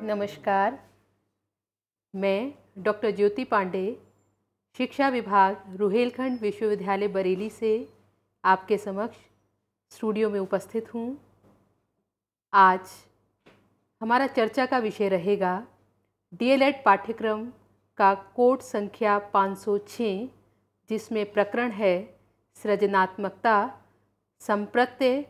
नमस्कार, मैं डॉक्टर ज्योति पांडे, शिक्षा विभाग रुहेलखंड विश्वविद्यालय बरेली से आपके समक्ष स्टूडियो में उपस्थित हूँ। आज हमारा चर्चा का विषय रहेगा डीएलएड पाठ्यक्रम का कोड संख्या 506, जिसमें प्रकरण है सृजनात्मकता, संप्रत्यय,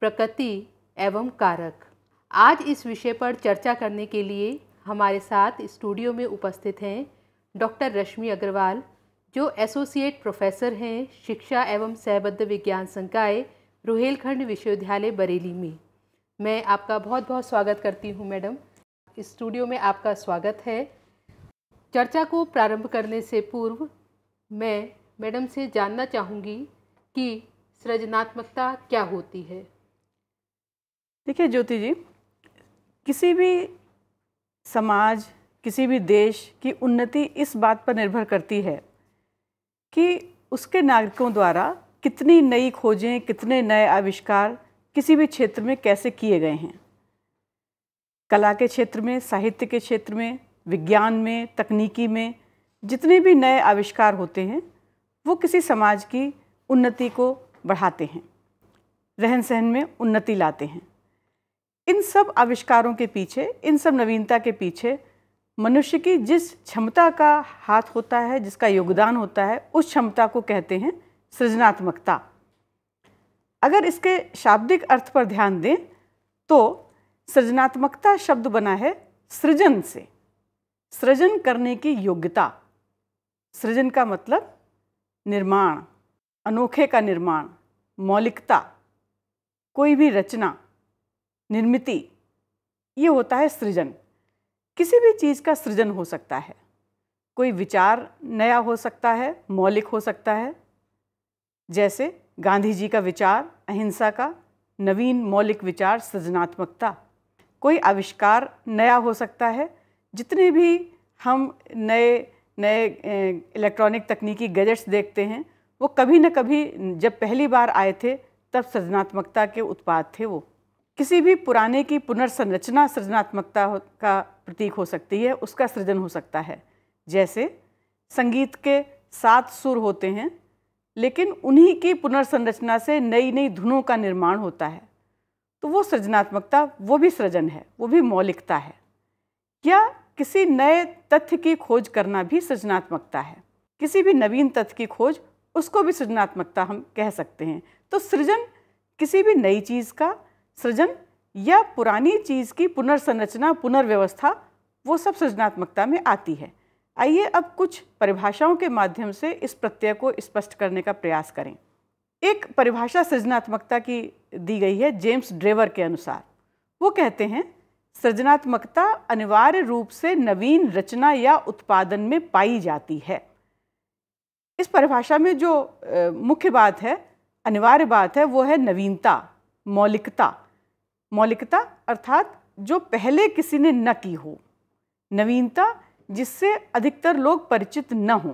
प्रकृति एवं कारक। आज इस विषय पर चर्चा करने के लिए हमारे साथ स्टूडियो में उपस्थित हैं डॉक्टर रश्मि अग्रवाल, जो एसोसिएट प्रोफेसर हैं शिक्षा एवं सहबद्ध विज्ञान संकाय रुहेलखंड विश्वविद्यालय बरेली में। मैं आपका बहुत बहुत स्वागत करती हूं मैडम। इस स्टूडियो में आपका स्वागत है। चर्चा को प्रारंभ करने से पूर्व मैं मैडम से जानना चाहूँगी कि सृजनात्मकता क्या होती है। देखिए ज्योति जी, किसी भी समाज, किसी भी देश की उन्नति इस बात पर निर्भर करती है कि उसके नागरिकों द्वारा कितनी नई खोजें, कितने नए आविष्कार किसी भी क्षेत्र में कैसे किए गए हैं। कला के क्षेत्र में, साहित्य के क्षेत्र में, विज्ञान में, तकनीकी में जितने भी नए आविष्कार होते हैं वो किसी समाज की उन्नति को बढ़ाते हैं, रहन सहन में उन्नति लाते हैं। इन सब आविष्कारों के पीछे, इन सब नवीनता के पीछे मनुष्य की जिस क्षमता का हाथ होता है, जिसका योगदान होता है, उस क्षमता को कहते हैं सृजनात्मकता। अगर इसके शाब्दिक अर्थ पर ध्यान दें तो सृजनात्मकता शब्द बना है सृजन से, सृजन करने की योग्यता। सृजन का मतलब निर्माण, अनोखे का निर्माण, मौलिकता, कोई भी रचना, निर्मिति, ये होता है सृजन। किसी भी चीज़ का सृजन हो सकता है। कोई विचार नया हो सकता है, मौलिक हो सकता है, जैसे गांधी जी का विचार अहिंसा का, नवीन मौलिक विचार सृजनात्मकता। कोई आविष्कार नया हो सकता है। जितने भी हम नए नए इलेक्ट्रॉनिक तकनीकी गैजेट्स देखते हैं वो कभी न कभी जब पहली बार आए थे तब सृजनात्मकता के उत्पाद थे। वो किसी भी पुराने की पुनर्संरचना सृजनात्मकता का प्रतीक हो सकती है, उसका सृजन हो सकता है। जैसे संगीत के 7 सुर होते हैं, लेकिन उन्हीं की पुनर्संरचना से नई नई धुनों का निर्माण होता है, तो वो सृजनात्मकता, वो भी सृजन है, वो भी मौलिकता है। या किसी नए तथ्य की खोज करना भी सृजनात्मकता है। किसी भी नवीन तथ्य की खोज, उसको भी सृजनात्मकता हम कह सकते हैं। तो सृजन किसी भी नई चीज़ का सृजन या पुरानी चीज़ की पुनर्संरचना, पुनर्व्यवस्था, वो सब सृजनात्मकता में आती है। आइए अब कुछ परिभाषाओं के माध्यम से इस प्रत्यय को स्पष्ट करने का प्रयास करें। एक परिभाषा सृजनात्मकता की दी गई है जेम्स ड्रेवर के अनुसार। वो कहते हैं सृजनात्मकता अनिवार्य रूप से नवीन रचना या उत्पादन में पाई जाती है। इस परिभाषा में जो मुख्य बात है, अनिवार्य बात है, वो है नवीनता, मौलिकता। मौलिकता अर्थात जो पहले किसी ने न की हो, नवीनता जिससे अधिकतर लोग परिचित न हों,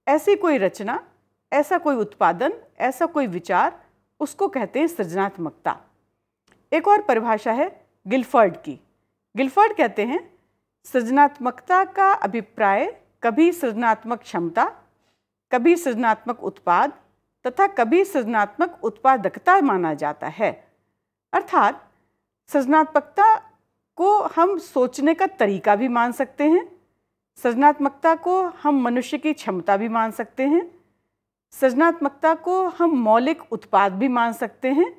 ऐसी कोई रचना, ऐसा कोई उत्पादन, ऐसा कोई विचार, उसको कहते हैं सृजनात्मकता। एक और परिभाषा है गिलफर्ड की। गिलफर्ड कहते हैं सृजनात्मकता का अभिप्राय कभी सृजनात्मक क्षमता, कभी सृजनात्मक उत्पाद तथा कभी सृजनात्मक उत्पादकता माना जाता है। अर्थात सृजनात्मकता को हम सोचने का तरीका भी मान सकते हैं, सृजनात्मकता को हम मनुष्य की क्षमता भी मान सकते हैं, सृजनात्मकता को हम मौलिक उत्पाद भी मान सकते हैं,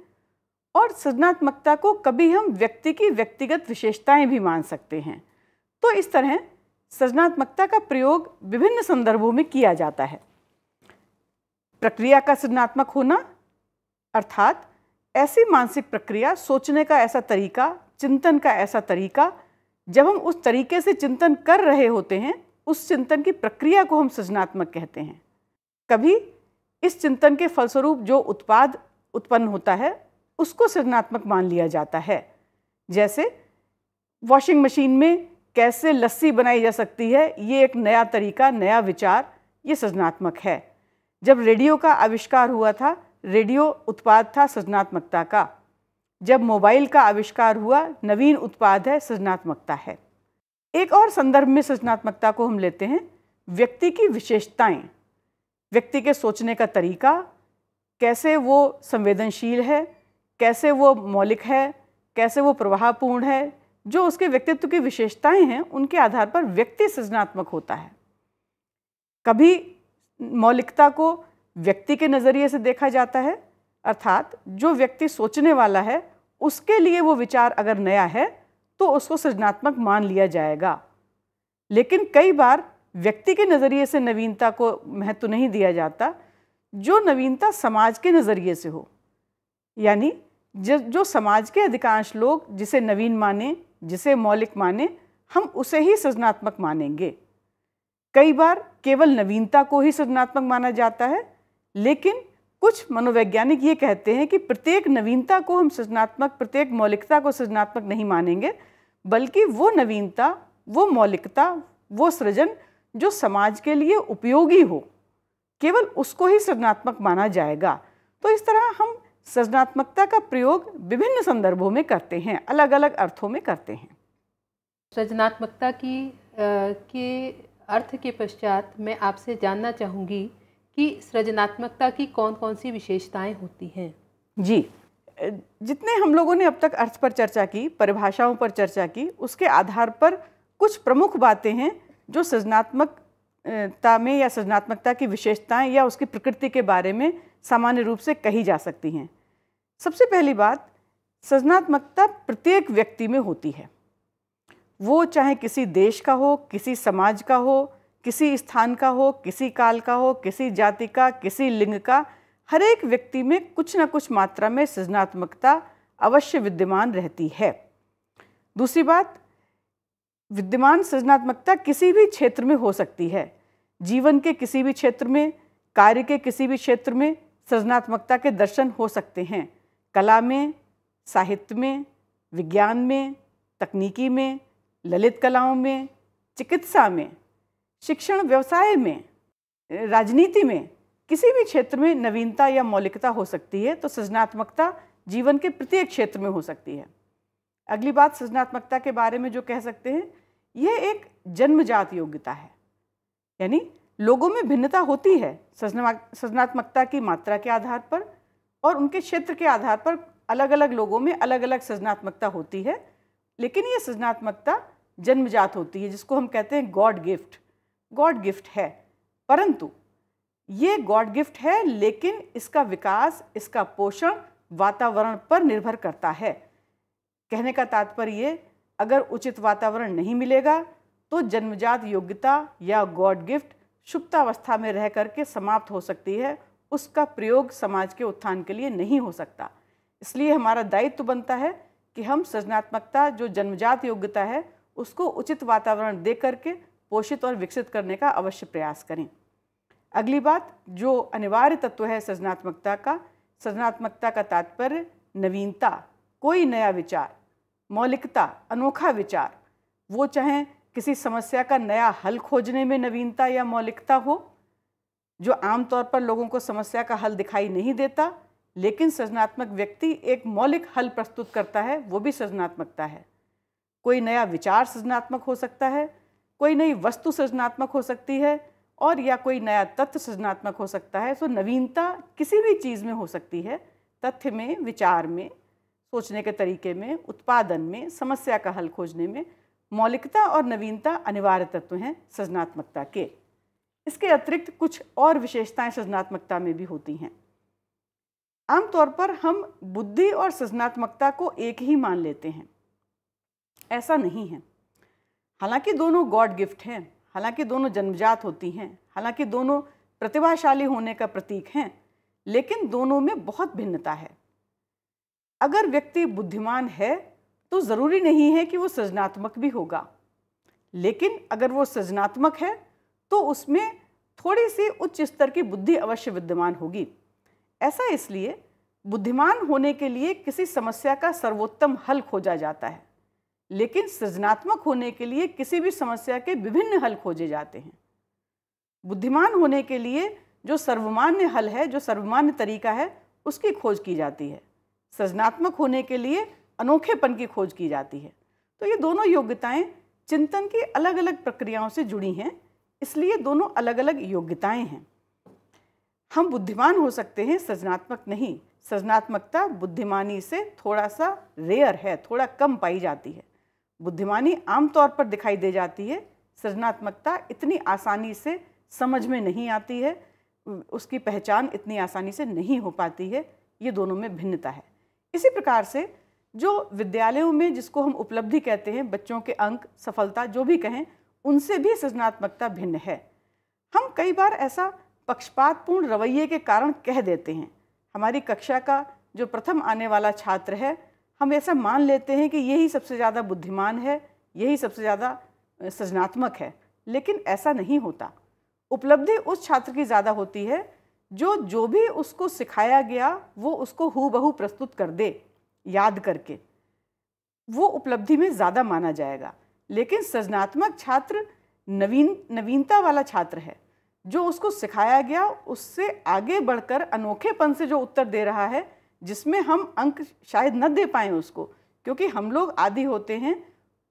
और सृजनात्मकता को कभी हम व्यक्ति की व्यक्तिगत विशेषताएं भी मान सकते हैं। तो इस तरह सृजनात्मकता का प्रयोग विभिन्न संदर्भों में किया जाता है। प्रक्रिया का सृजनात्मक होना अर्थात ऐसी मानसिक प्रक्रिया, सोचने का ऐसा तरीका, चिंतन का ऐसा तरीका, जब हम उस तरीके से चिंतन कर रहे होते हैं, उस चिंतन की प्रक्रिया को हम सृजनात्मक कहते हैं। कभी इस चिंतन के फलस्वरूप जो उत्पाद उत्पन्न होता है उसको सृजनात्मक मान लिया जाता है। जैसे वॉशिंग मशीन में कैसे लस्सी बनाई जा सकती है, ये एक नया तरीका, नया विचार, ये सृजनात्मक है। जब रेडियो का आविष्कार हुआ था, रेडियो उत्पाद था सृजनात्मकता का। जब मोबाइल का आविष्कार हुआ, नवीन उत्पाद है, सृजनात्मकता है। एक और संदर्भ में सृजनात्मकता को हम लेते हैं व्यक्ति की विशेषताएं, व्यक्ति के सोचने का तरीका, कैसे वो संवेदनशील है, कैसे वो मौलिक है, कैसे वो प्रवाहपूर्ण है, जो उसके व्यक्तित्व की विशेषताएं हैं उनके आधार पर व्यक्ति सृजनात्मक होता है। कभी मौलिकता को व्यक्ति के नज़रिए से देखा जाता है, अर्थात जो व्यक्ति सोचने वाला है उसके लिए वो विचार अगर नया है तो उसको सृजनात्मक मान लिया जाएगा। लेकिन कई बार व्यक्ति के नज़रिए से नवीनता को महत्व नहीं दिया जाता, जो नवीनता समाज के नज़रिए से हो, यानी जो समाज के अधिकांश लोग जिसे नवीन माने, जिसे मौलिक माने, हम उसे ही सृजनात्मक मानेंगे। कई बार केवल नवीनता को ही सृजनात्मक माना जाता है, लेकिन कुछ मनोवैज्ञानिक ये कहते हैं कि प्रत्येक नवीनता को हम सृजनात्मक, प्रत्येक मौलिकता को सृजनात्मक नहीं मानेंगे, बल्कि वो नवीनता, वो मौलिकता, वो सृजन जो समाज के लिए उपयोगी हो, केवल उसको ही सृजनात्मक माना जाएगा। तो इस तरह हम सृजनात्मकता का प्रयोग विभिन्न संदर्भों में करते हैं, अलग अलग अर्थों में करते हैं। सृजनात्मकता के अर्थ के पश्चात मैं आपसे जानना चाहूँगी कि सृजनात्मकता की कौन कौन सी विशेषताएं होती हैं। जी, जितने हम लोगों ने अब तक अर्थ पर चर्चा की, परिभाषाओं पर चर्चा की, उसके आधार पर कुछ प्रमुख बातें हैं जो सृजनात्मकता में या सृजनात्मकता की विशेषताएं या उसकी प्रकृति के बारे में सामान्य रूप से कही जा सकती हैं। सबसे पहली बात, सृजनात्मकता प्रत्येक व्यक्ति में होती है। वो चाहे किसी देश का हो, किसी समाज का हो, किसी स्थान का हो, किसी काल का हो, किसी जाति का, किसी लिंग का, हर एक व्यक्ति में कुछ न कुछ मात्रा में सृजनात्मकता अवश्य विद्यमान रहती है। दूसरी बात, विद्यमान सृजनात्मकता किसी भी क्षेत्र में हो सकती है। जीवन के किसी भी क्षेत्र में, कार्य के किसी भी क्षेत्र में सृजनात्मकता के दर्शन हो सकते हैं। कला में, साहित्य में, विज्ञान में, तकनीकी में, ललित कलाओं में, चिकित्सा में, शिक्षण व्यवसाय में, राजनीति में, किसी भी क्षेत्र में नवीनता या मौलिकता हो सकती है। तो सृजनात्मकता जीवन के प्रत्येक क्षेत्र में हो सकती है। अगली बात सृजनात्मकता के बारे में जो कह सकते हैं, यह एक जन्मजात योग्यता है, यानी लोगों में भिन्नता होती है सृजनात्मकता की मात्रा के आधार पर और उनके क्षेत्र के आधार पर अलग अलग लोगों में अलग अलग सृजनात्मकता होती है, लेकिन ये सृजनात्मकता जन्मजात होती है, जिसको हम कहते हैं गॉड गिफ्ट है। परंतु ये गॉड गिफ्ट है, लेकिन इसका विकास, इसका पोषण वातावरण पर निर्भर करता है। कहने का तात्पर्य ये, अगर उचित वातावरण नहीं मिलेगा तो जन्मजात योग्यता या गॉड गिफ्ट सुप्तावस्था में रह करके समाप्त हो सकती है, उसका प्रयोग समाज के उत्थान के लिए नहीं हो सकता। इसलिए हमारा दायित्व बनता है कि हम सृजनात्मकता जो जन्मजात योग्यता है उसको उचित वातावरण दे करके पोषित और विकसित करने का अवश्य प्रयास करें। अगली बात, जो अनिवार्य तत्व है सृजनात्मकता का तात्पर्य नवीनता, कोई नया विचार, मौलिकता, अनोखा विचार, वो चाहे किसी समस्या का नया हल खोजने में नवीनता या मौलिकता हो, जो आमतौर पर लोगों को समस्या का हल दिखाई नहीं देता, लेकिन सृजनात्मक व्यक्ति एक मौलिक हल प्रस्तुत करता है, वो भी सृजनात्मकता है। कोई नया विचार सृजनात्मक हो सकता है, कोई नई वस्तु सृजनात्मक हो सकती है, और या कोई नया तथ्य सृजनात्मक हो सकता है। तो नवीनता किसी भी चीज़ में हो सकती है, तथ्य में, विचार में, सोचने के तरीके में, उत्पादन में, समस्या का हल खोजने में। मौलिकता और नवीनता अनिवार्य तत्व हैं सृजनात्मकता के। इसके अतिरिक्त कुछ और विशेषताएं सृजनात्मकता में भी होती हैं। आमतौर पर हम बुद्धि और सृजनात्मकता को एक ही मान लेते हैं, ऐसा नहीं है। हालांकि दोनों गॉड गिफ्ट हैं, हालांकि दोनों जन्मजात होती हैं, हालांकि दोनों प्रतिभाशाली होने का प्रतीक हैं, लेकिन दोनों में बहुत भिन्नता है। अगर व्यक्ति बुद्धिमान है तो ज़रूरी नहीं है कि वो सृजनात्मक भी होगा, लेकिन अगर वो सृजनात्मक है तो उसमें थोड़ी सी उच्च स्तर की बुद्धि अवश्य विद्यमान होगी। ऐसा इसलिए, बुद्धिमान होने के लिए किसी समस्या का सर्वोत्तम हल खोजा जाता है, लेकिन सृजनात्मक होने के लिए किसी भी समस्या के विभिन्न हल खोजे जाते हैं। बुद्धिमान होने के लिए जो सर्वमान्य हल है, जो सर्वमान्य तरीका है, उसकी खोज की जाती है। सृजनात्मक होने के लिए अनोखेपन की खोज की जाती है। तो ये दोनों योग्यताएं चिंतन की अलग अलग प्रक्रियाओं से जुड़ी हैं, इसलिए दोनों अलग अलग योग्यताएं हैं। हम बुद्धिमान हो सकते हैं, सृजनात्मक नहीं। सृजनात्मकता बुद्धिमानी से थोड़ा सा रेयर है, थोड़ा कम पाई जाती है। बुद्धिमानी आमतौर पर दिखाई दे जाती है, सृजनात्मकता इतनी आसानी से समझ में नहीं आती है, उसकी पहचान इतनी आसानी से नहीं हो पाती है। ये दोनों में भिन्नता है। इसी प्रकार से जो विद्यालयों में जिसको हम उपलब्धि कहते हैं, बच्चों के अंक, सफलता जो भी कहें, उनसे भी सृजनात्मकता भिन्न है। हम कई बार ऐसा पक्षपातपूर्ण रवैये के कारण कह देते हैं। हमारी कक्षा का जो प्रथम आने वाला छात्र है, हम ऐसा मान लेते हैं कि यही सबसे ज़्यादा बुद्धिमान है, यही सबसे ज़्यादा सृजनात्मक है, लेकिन ऐसा नहीं होता। उपलब्धि उस छात्र की ज़्यादा होती है जो भी उसको सिखाया गया वो उसको हूबहू प्रस्तुत कर दे याद करके, वो उपलब्धि में ज़्यादा माना जाएगा। लेकिन सृजनात्मक छात्र नवीनता वाला छात्र है, जो उसको सिखाया गया उससे आगे बढ़कर अनोखेपन से जो उत्तर दे रहा है, जिसमें हम अंक शायद न दे पाएँ उसको, क्योंकि हम लोग आदी होते हैं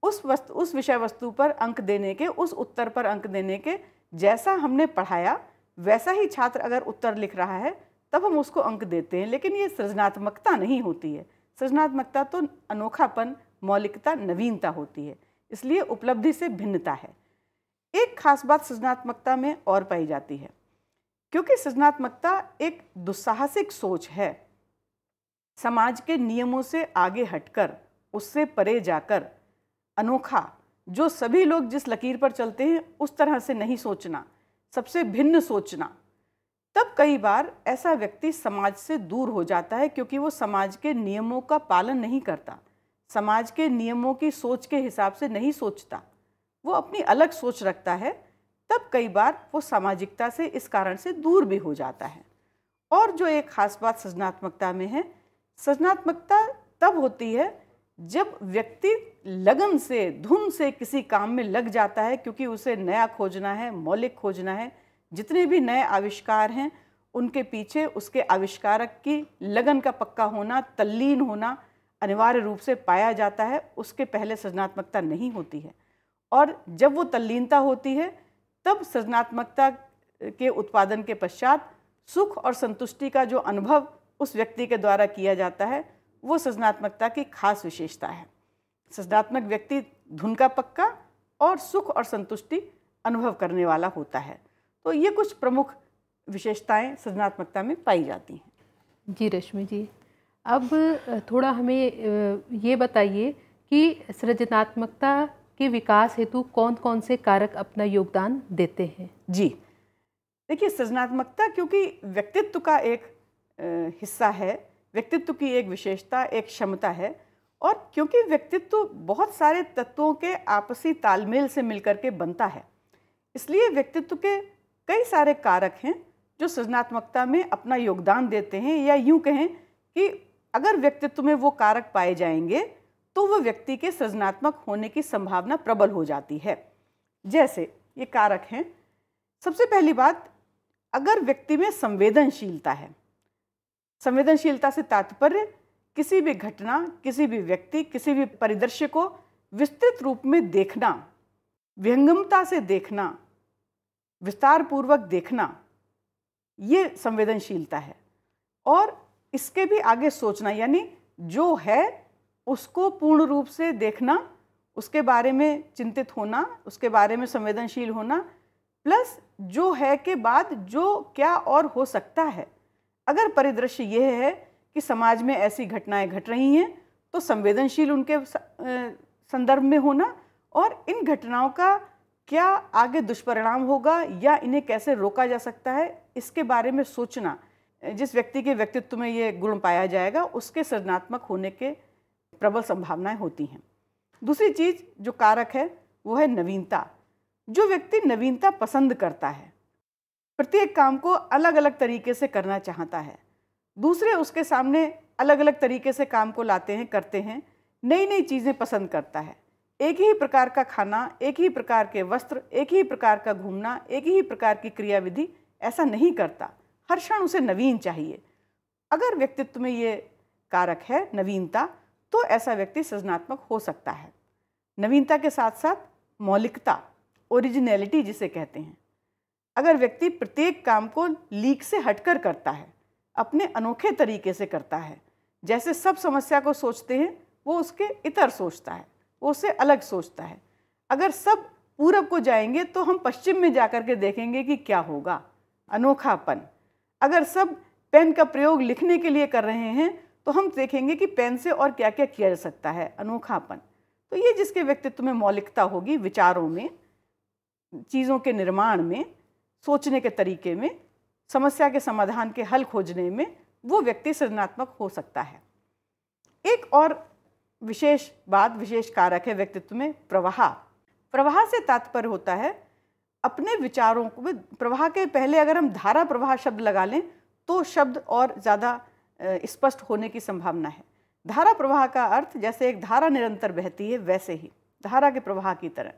उस विषय वस्तु पर अंक देने के, उस उत्तर पर अंक देने के। जैसा हमने पढ़ाया वैसा ही छात्र अगर उत्तर लिख रहा है तब हम उसको अंक देते हैं, लेकिन ये सृजनात्मकता नहीं होती है। सृजनात्मकता तो अनोखापन, मौलिकता, नवीनता होती है, इसलिए उपलब्धि से भिन्नता है। एक खास बात सृजनात्मकता में और पाई जाती है, क्योंकि सृजनात्मकता एक दुस्साहसिक सोच है। समाज के नियमों से आगे हटकर, उससे परे जाकर, अनोखा, जो सभी लोग जिस लकीर पर चलते हैं उस तरह से नहीं सोचना, सबसे भिन्न सोचना। तब कई बार ऐसा व्यक्ति समाज से दूर हो जाता है, क्योंकि वो समाज के नियमों का पालन नहीं करता, समाज के नियमों की सोच के हिसाब से नहीं सोचता, वो अपनी अलग सोच रखता है। तब कई बार वो सामाजिकता से इस कारण से दूर भी हो जाता है। और जो एक खास बात सृजनात्मकता में है, सृजनात्मकता तब होती है जब व्यक्ति लगन से, धुन से किसी काम में लग जाता है, क्योंकि उसे नया खोजना है, मौलिक खोजना है। जितने भी नए आविष्कार हैं उनके पीछे उसके आविष्कारक की लगन का पक्का होना, तल्लीन होना अनिवार्य रूप से पाया जाता है। उसके पहले सृजनात्मकता नहीं होती है, और जब वो तल्लीनता होती है तब सृजनात्मकता के उत्पादन के पश्चात सुख और संतुष्टि का जो अनुभव उस व्यक्ति के द्वारा किया जाता है, वो सृजनात्मकता की खास विशेषता है। सृजनात्मक व्यक्ति धुन का पक्का और सुख और संतुष्टि अनुभव करने वाला होता है। तो ये कुछ प्रमुख विशेषताएं सृजनात्मकता में पाई जाती हैं। जी रश्मि जी, अब थोड़ा हमें ये बताइए कि सृजनात्मकता के विकास हेतु कौन कौन से कारक अपना योगदान देते हैं? जी देखिए, सृजनात्मकता क्योंकि व्यक्तित्व का एक हिस्सा है, व्यक्तित्व की एक विशेषता, एक क्षमता है, और क्योंकि व्यक्तित्व बहुत सारे तत्वों के आपसी तालमेल से मिलकर के बनता है, इसलिए व्यक्तित्व के कई सारे कारक हैं जो सृजनात्मकता में अपना योगदान देते हैं। या यूँ कहें कि अगर व्यक्तित्व में वो कारक पाए जाएंगे तो वह व्यक्ति के सृजनात्मक होने की संभावना प्रबल हो जाती है। जैसे ये कारक हैं, सबसे पहली बात, अगर व्यक्ति में संवेदनशीलता है। संवेदनशीलता से तात्पर्य किसी भी घटना, किसी भी व्यक्ति, किसी भी परिदृश्य को विस्तृत रूप में देखना, विहंगमता से देखना, विस्तार पूर्वक देखना, ये संवेदनशीलता है। और इसके भी आगे सोचना, यानी जो है उसको पूर्ण रूप से देखना, उसके बारे में चिंतित होना, उसके बारे में संवेदनशील होना, प्लस जो है के बाद जो क्या और हो सकता है। अगर परिदृश्य यह है कि समाज में ऐसी घटनाएं घट रही हैं तो संवेदनशील उनके संदर्भ में होना, और इन घटनाओं का क्या आगे दुष्परिणाम होगा या इन्हें कैसे रोका जा सकता है, इसके बारे में सोचना। जिस व्यक्ति के व्यक्तित्व में ये गुण पाया जाएगा उसके सृजनात्मक होने के प्रबल संभावनाएं होती हैं। दूसरी चीज़ जो कारक है वो है नवीनता। जो व्यक्ति नवीनता पसंद करता है, प्रत्येक काम को अलग अलग तरीके से करना चाहता है, दूसरे उसके सामने अलग अलग तरीके से काम को लाते हैं, करते हैं, नई नई चीज़ें पसंद करता है। एक ही प्रकार का खाना, एक ही प्रकार के वस्त्र, एक ही प्रकार का घूमना, एक ही प्रकार की क्रियाविधि ऐसा नहीं करता। हर क्षण उसे नवीन चाहिए। अगर व्यक्तित्व में ये कारक है नवीनता, तो ऐसा व्यक्ति सृजनात्मक हो सकता है। नवीनता के साथ साथ मौलिकता, ओरिजिनलिटी जिसे कहते हैं, अगर व्यक्ति प्रत्येक काम को लीक से हटकर करता है, अपने अनोखे तरीके से करता है, जैसे सब समस्या को सोचते हैं वो उसके इतर सोचता है, वो उससे अलग सोचता है। अगर सब पूरब को जाएंगे तो हम पश्चिम में जाकर के देखेंगे कि क्या होगा, अनोखापन। अगर सब पेन का प्रयोग लिखने के लिए कर रहे हैं तो हम देखेंगे कि पेन से और क्या क्या किया जा सकता है, अनोखापन। तो ये जिसके व्यक्तित्व में मौलिकता होगी, विचारों में, चीज़ों के निर्माण में, सोचने के तरीके में, समस्या के समाधान के हल खोजने में, वो व्यक्ति सृजनात्मक हो सकता है। एक और विशेष बात, विशेष कारक है व्यक्तित्व में प्रवाह। प्रवाह से तात्पर्य होता है अपने विचारों को, प्रवाह के पहले अगर हम धारा प्रवाह शब्द लगा लें तो शब्द और ज़्यादा स्पष्ट होने की संभावना है। धारा प्रवाह का अर्थ जैसे एक धारा निरंतर बहती है, वैसे ही धारा के प्रवाह की तरह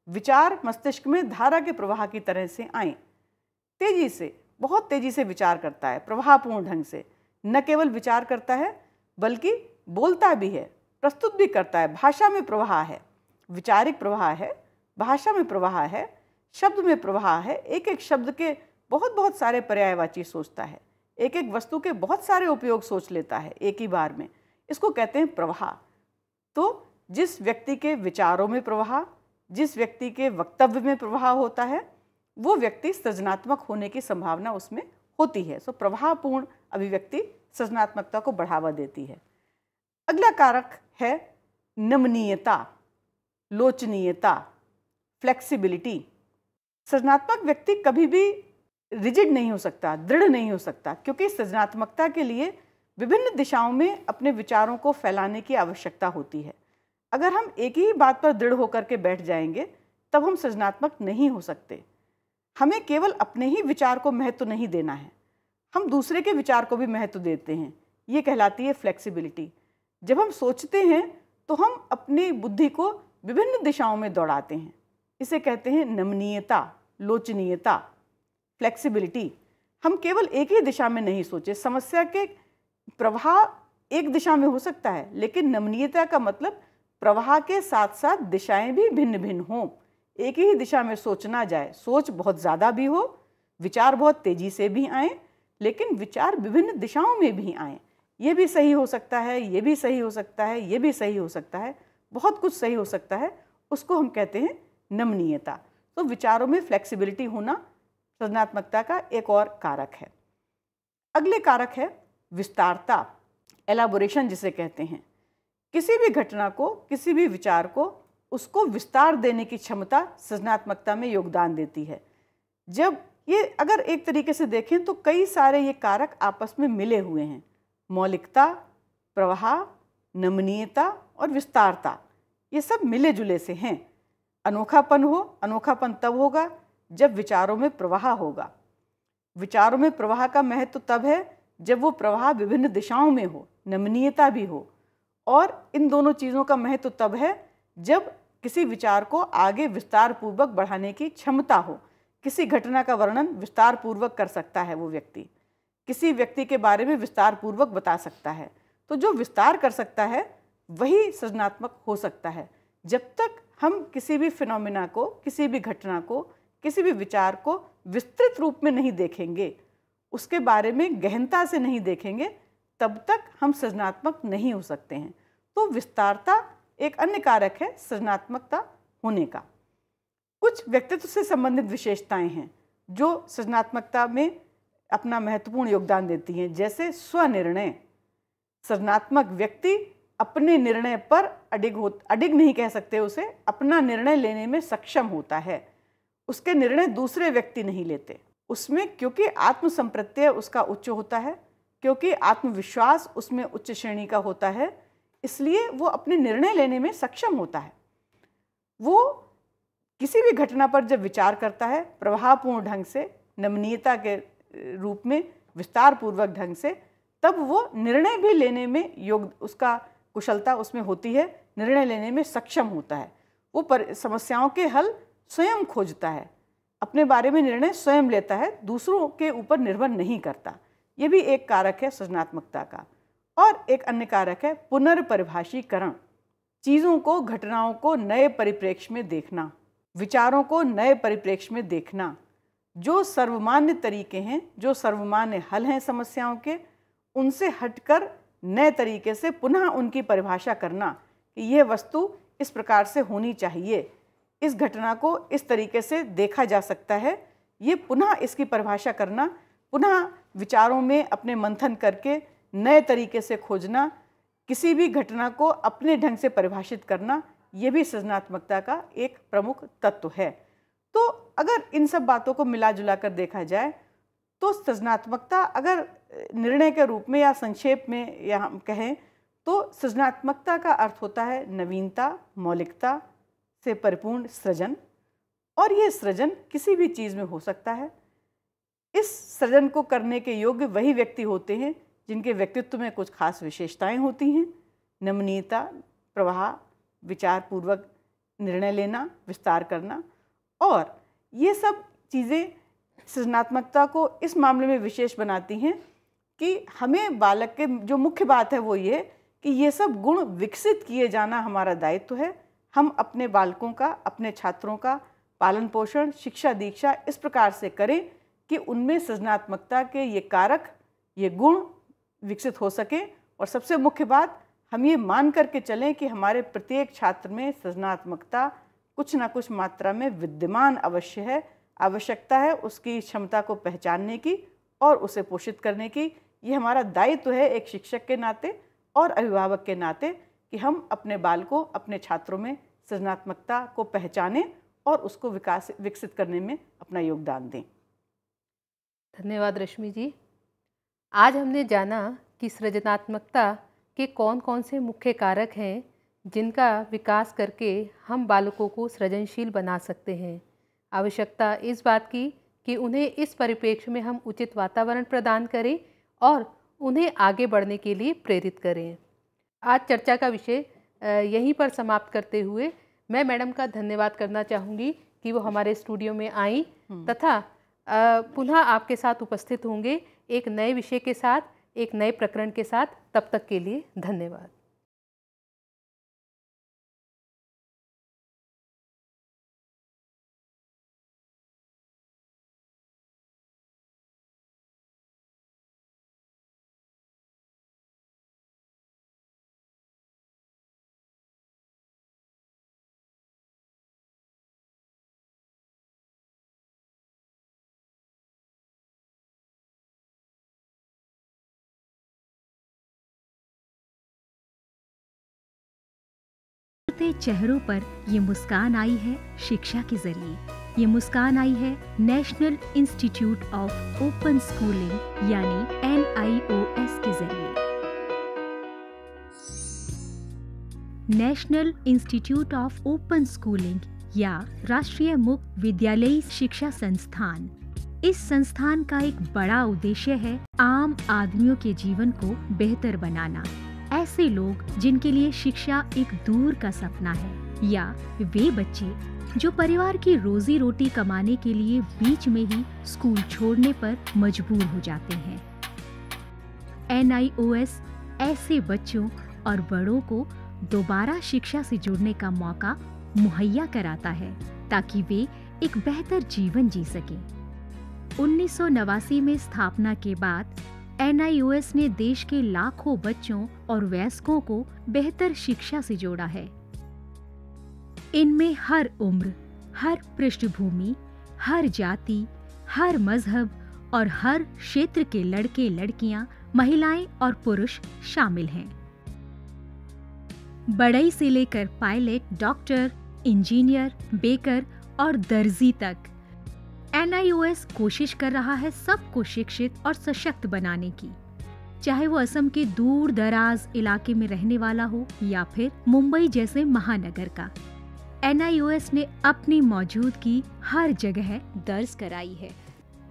विचार मस्तिष्क में धारा के प्रवाह की तरह से आए, तेजी से, बहुत तेजी से विचार करता है, प्रवाहपूर्ण ढंग से। न केवल विचार करता है बल्कि बोलता भी है, प्रस्तुत भी करता है। भाषा में प्रवाह है, विचारिक प्रवाह है, भाषा में प्रवाह है, शब्द में प्रवाह है। एक एक शब्द के बहुत बहुत सारे पर्यायवाची सोचता है, एक एक वस्तु के बहुत सारे उपयोग सोच लेता है एक ही बार में। इसको कहते हैं प्रवाह। तो जिस व्यक्ति के विचारों में प्रवाह, जिस व्यक्ति के वक्तव्य में प्रवाह होता है, वो व्यक्ति सृजनात्मक होने की संभावना उसमें होती है। सो प्रवाहपूर्ण अभिव्यक्ति सृजनात्मकता को बढ़ावा देती है। अगला कारक है नमनीयता, लोचनीयता, फ्लेक्सिबिलिटी। सृजनात्मक व्यक्ति कभी भी रिजिड नहीं हो सकता, दृढ़ नहीं हो सकता, क्योंकि सृजनात्मकता के लिए विभिन्न दिशाओं में अपने विचारों को फैलाने की आवश्यकता होती है। अगर हम एक ही बात पर दृढ़ होकर के बैठ जाएंगे तब हम सृजनात्मक नहीं हो सकते। हमें केवल अपने ही विचार को महत्व नहीं देना है, हम दूसरे के विचार को भी महत्व देते हैं। ये कहलाती है फ्लेक्सिबिलिटी। जब हम सोचते हैं तो हम अपनी बुद्धि को विभिन्न दिशाओं में दौड़ाते हैं, इसे कहते हैं नमनीयता, लोचनीयता, फ्लेक्सिबिलिटी। हम केवल एक ही दिशा में नहीं सोचे। समस्या के प्रवाह एक दिशा में हो सकता है, लेकिन नमनीयता का मतलब प्रवाह के साथ साथ दिशाएं भी भिन्न भिन्न हों, एक ही दिशा में सोच ना जाए। सोच बहुत ज़्यादा भी हो, विचार बहुत तेजी से भी आए, लेकिन विचार विभिन्न दिशाओं में भी आए। ये भी सही हो सकता है, ये भी सही हो सकता है, ये भी सही हो सकता है, बहुत कुछ सही हो सकता है, उसको हम कहते हैं नमनीयता। तो विचारों में फ्लेक्सिबिलिटी होना सृजनात्मकता का एक और कारक है। अगले कारक है विस्तारता, एलाबोरेशन जिसे कहते हैं। किसी भी घटना को, किसी भी विचार को, उसको विस्तार देने की क्षमता सृजनात्मकता में योगदान देती है। जब ये अगर एक तरीके से देखें तो कई सारे ये कारक आपस में मिले हुए हैं, मौलिकता, प्रवाह, नमनीयता और विस्तारता, ये सब मिले जुले से हैं। अनोखापन हो, अनोखापन तब होगा जब विचारों में प्रवाह होगा। विचारों में प्रवाह का महत्व तब है जब वो प्रवाह विभिन्न दिशाओं में हो, नमनीयता भी हो। और इन दोनों चीज़ों का महत्व तब है जब किसी विचार को आगे विस्तार पूर्वक बढ़ाने की क्षमता हो। किसी घटना का वर्णन विस्तार पूर्वक कर सकता है वो व्यक्ति, किसी व्यक्ति के बारे में विस्तार पूर्वक बता सकता है। तो जो विस्तार कर सकता है वही सृजनात्मक हो सकता है। जब तक हम किसी भी फिनोमिना को, किसी भी घटना को, किसी भी विचार को विस्तृत रूप में नहीं देखेंगे, उसके बारे में गहनता से नहीं देखेंगे, तब तक हम सृजनात्मक नहीं हो सकते हैं। तो विस्तारता एक अन्य कारक है सृजनात्मकता होने का। कुछ व्यक्तित्व से संबंधित विशेषताएं हैं जो सृजनात्मकता में अपना महत्वपूर्ण योगदान देती हैं, जैसे स्वनिर्णय। सृजनात्मक व्यक्ति अपने निर्णय पर अडिग नहीं कह सकते उसे, अपना निर्णय लेने में सक्षम होता है। उसके निर्णय दूसरे व्यक्ति नहीं लेते उसमें, क्योंकि आत्मसंप्रत्यय उसका उच्च होता है, क्योंकि आत्मविश्वास उसमें उच्च श्रेणी का होता है, इसलिए वो अपने निर्णय लेने में सक्षम होता है। वो किसी भी घटना पर जब विचार करता है प्रवाहपूर्ण ढंग से, नमनीयता के रूप में, विस्तार पूर्वक ढंग से, तब वो निर्णय भी लेने में उसका कुशलता उसमें होती है, निर्णय लेने में सक्षम होता है। वो समस्याओं के हल स्वयं खोजता है, अपने बारे में निर्णय स्वयं लेता है, दूसरों के ऊपर निर्भर नहीं करता। ये भी एक कारक है सृजनात्मकता का। और एक अन्य कारक है पुनर्परिभाषीकरण, चीज़ों को, घटनाओं को नए परिप्रेक्ष्य में देखना। विचारों को नए परिप्रेक्ष्य में देखना, जो सर्वमान्य तरीके हैं, जो सर्वमान्य हल हैं समस्याओं के, उनसे हटकर नए तरीके से पुनः उनकी परिभाषा करना कि यह वस्तु इस प्रकार से होनी चाहिए, इस घटना को इस तरीके से देखा जा सकता है, ये पुनः इसकी परिभाषा करना, पुनः विचारों में अपने मंथन करके नए तरीके से खोजना, किसी भी घटना को अपने ढंग से परिभाषित करना, ये भी सृजनात्मकता का एक प्रमुख तत्व है। तो अगर इन सब बातों को मिला जुला कर देखा जाए तो सृजनात्मकता अगर निर्णय के रूप में या संक्षेप में या हम कहें तो सृजनात्मकता का अर्थ होता है नवीनता, मौलिकता से परिपूर्ण सृजन। और ये सृजन किसी भी चीज़ में हो सकता है। इस सृजन को करने के योग्य वही व्यक्ति होते हैं जिनके व्यक्तित्व में कुछ खास विशेषताएं होती हैं, नमनीयता, प्रवाह, विचारपूर्वक निर्णय लेना, विस्तार करना। और ये सब चीज़ें सृजनात्मकता को इस मामले में विशेष बनाती हैं कि हमें बालक के जो मुख्य बात है वो ये कि ये सब गुण विकसित किए जाना हमारा दायित्व है। हम अपने बालकों का, अपने छात्रों का पालन पोषण, शिक्षा दीक्षा इस प्रकार से करें कि उनमें सृजनात्मकता के ये कारक, ये गुण विकसित हो सके। और सबसे मुख्य बात, हम ये मान करके चलें कि हमारे प्रत्येक छात्र में सृजनात्मकता कुछ ना कुछ मात्रा में विद्यमान अवश्य है। आवश्यकता है उसकी क्षमता को पहचानने की और उसे पोषित करने की। ये हमारा दायित्व है एक शिक्षक के नाते और अभिभावक के नाते कि हम अपने बालकों, अपने छात्रों में सृजनात्मकता को पहचानें और उसको विकसित करने में अपना योगदान दें। धन्यवाद रश्मि जी। आज हमने जाना कि सृजनात्मकता के कौन कौन से मुख्य कारक हैं जिनका विकास करके हम बालकों को सृजनशील बना सकते हैं। आवश्यकता इस बात की कि उन्हें इस परिप्रेक्ष्य में हम उचित वातावरण प्रदान करें और उन्हें आगे बढ़ने के लिए प्रेरित करें। आज चर्चा का विषय यहीं पर समाप्त करते हुए मैं मैडम का धन्यवाद करना चाहूँगी कि वो हमारे स्टूडियो में आई तथा पुनः आपके साथ उपस्थित होंगे एक नए विषय के साथ, एक नए प्रकरण के साथ। तब तक के लिए धन्यवाद। चेहरों पर ये मुस्कान आई है शिक्षा के जरिए। ये मुस्कान आई है national institute of open schooling यानी NIOS के जरिए। National institute of open schooling या राष्ट्रीय मुक्त विद्यालयी शिक्षा संस्थान, इस संस्थान का एक बड़ा उद्देश्य है आम आदमियों के जीवन को बेहतर बनाना। ऐसे लोग जिनके लिए शिक्षा एक दूर का सपना है या वे बच्चे जो परिवार की रोजी रोटी कमाने के लिए बीच में ही स्कूल छोड़ने पर मजबूर हो जाते हैं। NIOS ऐसे बच्चों और बड़ों को दोबारा शिक्षा से जुड़ने का मौका मुहैया कराता है ताकि वे एक बेहतर जीवन जी सकें। 1989 में स्थापना के बाद NIOS ने देश के लाखों बच्चों और वयस्कों को बेहतर शिक्षा से जोड़ा है। इनमें हर उम्र, हर पृष्ठभूमि, हर जाति, हर मजहब और हर क्षेत्र के लड़के लड़कियां, महिलाएं और पुरुष शामिल हैं। बढ़ई से लेकर पायलट, डॉक्टर, इंजीनियर, बेकर और दर्जी तक NIOS कोशिश कर रहा है सबको शिक्षित और सशक्त बनाने की, चाहे वो असम के दूर दराज इलाके में रहने वाला हो या फिर मुंबई जैसे महानगर का। NIOS ने अपनी मौजूदगी हर जगह दर्ज कराई है।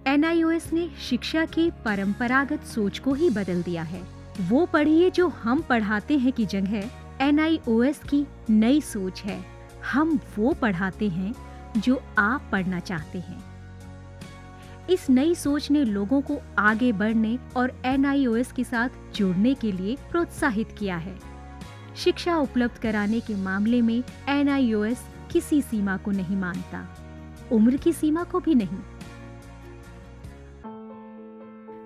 NIOS ने शिक्षा की परंपरागत सोच को ही बदल दिया है। वो पढ़िए जो हम पढ़ाते हैं की जगह NIOS की नई सोच है, हम वो पढ़ाते हैं जो आप पढ़ना चाहते हैं। इस नई सोच ने लोगों को आगे बढ़ने और NIOS के साथ जुड़ने के लिए प्रोत्साहित किया है। शिक्षा उपलब्ध कराने के मामले में NIOS किसी सीमा को नहीं मानता, उम्र की सीमा को भी नहीं।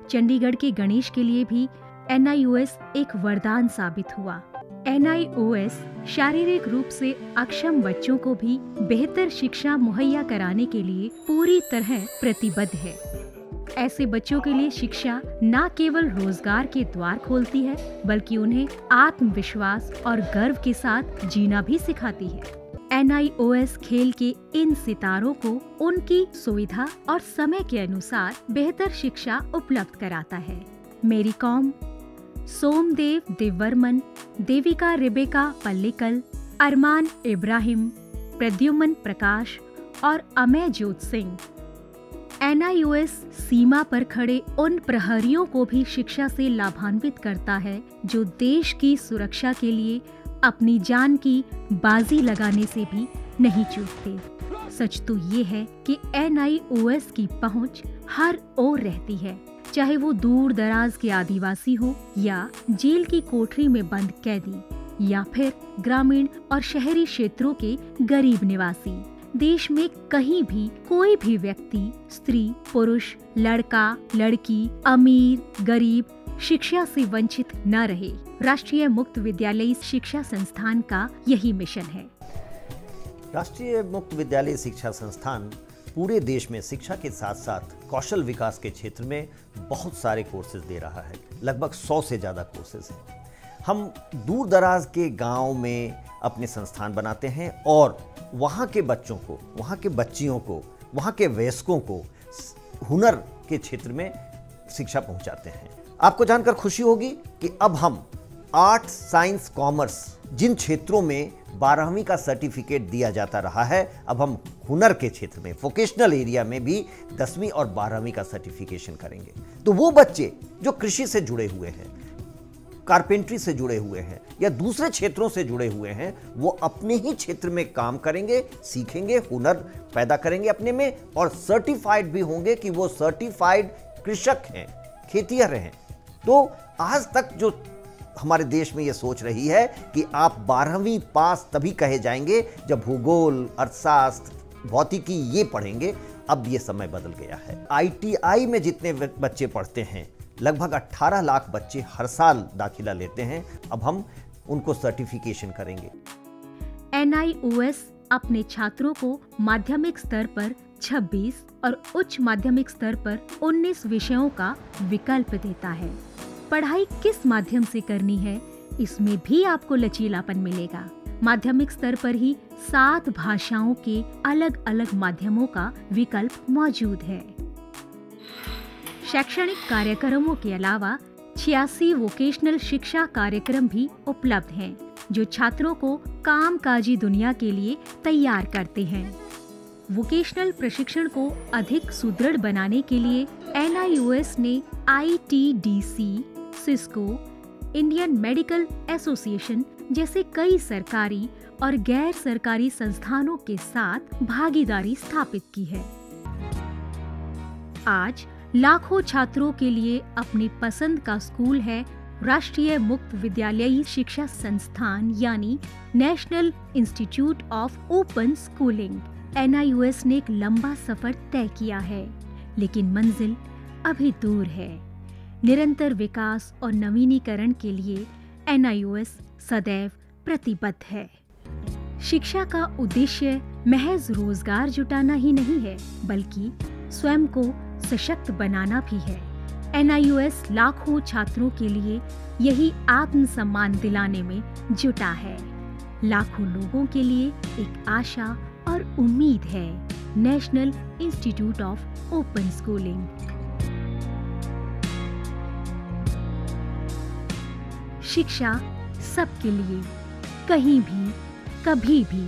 चंडीगढ़ के गणेश के लिए भी NIOS एक वरदान साबित हुआ। NIOS शारीरिक रूप से अक्षम बच्चों को भी बेहतर शिक्षा मुहैया कराने के लिए पूरी तरह प्रतिबद्ध है। ऐसे बच्चों के लिए शिक्षा न केवल रोजगार के द्वार खोलती है, बल्कि उन्हें आत्मविश्वास और गर्व के साथ जीना भी सिखाती है। NIOS खेल के इन सितारों को उनकी सुविधा और समय के अनुसार बेहतर शिक्षा उपलब्ध कराता है। मेरी कॉम, सोमदेव देववर्मन, देविका रेबेका पल्लिकल, अरमान इब्राहिम, प्रद्युमन प्रकाश और अमयजोत सिंह। NIOS सीमा पर खड़े उन प्रहरियों को भी शिक्षा से लाभान्वित करता है जो देश की सुरक्षा के लिए अपनी जान की बाजी लगाने से भी नहीं चूकते। सच तो ये है कि NIOS की पहुंच हर ओर रहती है, चाहे वो दूर दराज के आदिवासी हो या जेल की कोठरी में बंद कैदी या फिर ग्रामीण और शहरी क्षेत्रों के गरीब निवासी। देश में कहीं भी कोई भी व्यक्ति, स्त्री, पुरुष, लड़का, लड़की, अमीर, गरीब शिक्षा से वंचित न रहे। राष्ट्रीय मुक्त विद्यालयी शिक्षा संस्थान का यही मिशन है। राष्ट्रीय मुक्त विद्यालय शिक्षा संस्थान पूरे देश में शिक्षा के साथ साथ कौशल विकास के क्षेत्र में बहुत सारे कोर्सेज दे रहा है। लगभग 100 से ज़्यादा कोर्सेज हैं। हम दूर दराज के गांव में अपने संस्थान बनाते हैं और वहाँ के बच्चों को, वहाँ के बच्चियों को, वहाँ के वयस्कों को हुनर के क्षेत्र में शिक्षा पहुँचाते हैं। आपको जानकर खुशी होगी कि अब हम आर्ट्स, साइंस, कॉमर्स जिन क्षेत्रों में 12वीं का सर्टिफिकेट दिया जाता रहा है, अब हम हुनर के क्षेत्र में, वोकेशनल एरिया में भी 10वीं और 12वीं का सर्टिफिकेशन करेंगे। तो वो बच्चे जो कृषि से जुड़े हुए हैं, कारपेंट्री से जुड़े हुए हैं या दूसरे क्षेत्रों से जुड़े हुए हैं, वो अपने ही क्षेत्र में काम करेंगे, सीखेंगे, हुनर पैदा करेंगे अपने में और सर्टिफाइड भी होंगे कि वो सर्टिफाइड कृषक हैं, खेतिहर हैं। तो आज तक जो हमारे देश में ये सोच रही है कि आप 12वीं पास तभी कहे जाएंगे जब भूगोल, अर्थशास्त्र, भौतिकी ये पढ़ेंगे, अब ये समय बदल गया है। ITI में जितने बच्चे पढ़ते हैं, लगभग 18 लाख बच्चे हर साल दाखिला लेते हैं। अब हम उनको सर्टिफिकेशन करेंगे। NIOS अपने छात्रों को माध्यमिक स्तर पर 26 और उच्च माध्यमिक स्तर पर 19 विषयों का विकल्प देता है। पढ़ाई किस माध्यम से करनी है, इसमें भी आपको लचीलापन मिलेगा। माध्यमिक स्तर पर ही 7 भाषाओं के अलग अलग माध्यमों का विकल्प मौजूद है। शैक्षणिक कार्यक्रमों के अलावा 86 वोकेशनल शिक्षा कार्यक्रम भी उपलब्ध हैं, जो छात्रों को कामकाजी दुनिया के लिए तैयार करते हैं। वोकेशनल प्रशिक्षण को अधिक सुदृढ़ बनाने के लिए NIOS ने ITDC, Cisco, Indian medical association जैसे कई सरकारी और गैर सरकारी संस्थानों के साथ भागीदारी स्थापित की है। आज लाखों छात्रों के लिए अपनी पसंद का स्कूल है राष्ट्रीय मुक्त विद्यालयी शिक्षा संस्थान यानी national institute of open schooling. NIOS ने एक लंबा सफर तय किया है, लेकिन मंजिल अभी दूर है। निरंतर विकास और नवीनीकरण के लिए NIOS सदैव प्रतिबद्ध है। शिक्षा का उद्देश्य महज रोजगार जुटाना ही नहीं है, बल्कि स्वयं को सशक्त बनाना भी है। NIOS लाखों छात्रों के लिए यही आत्मसम्मान दिलाने में जुटा है। लाखों लोगों के लिए एक आशा और उम्मीद है। National institute of open schooling. शिक्षा सबके लिए, कहीं भी, कभी भी।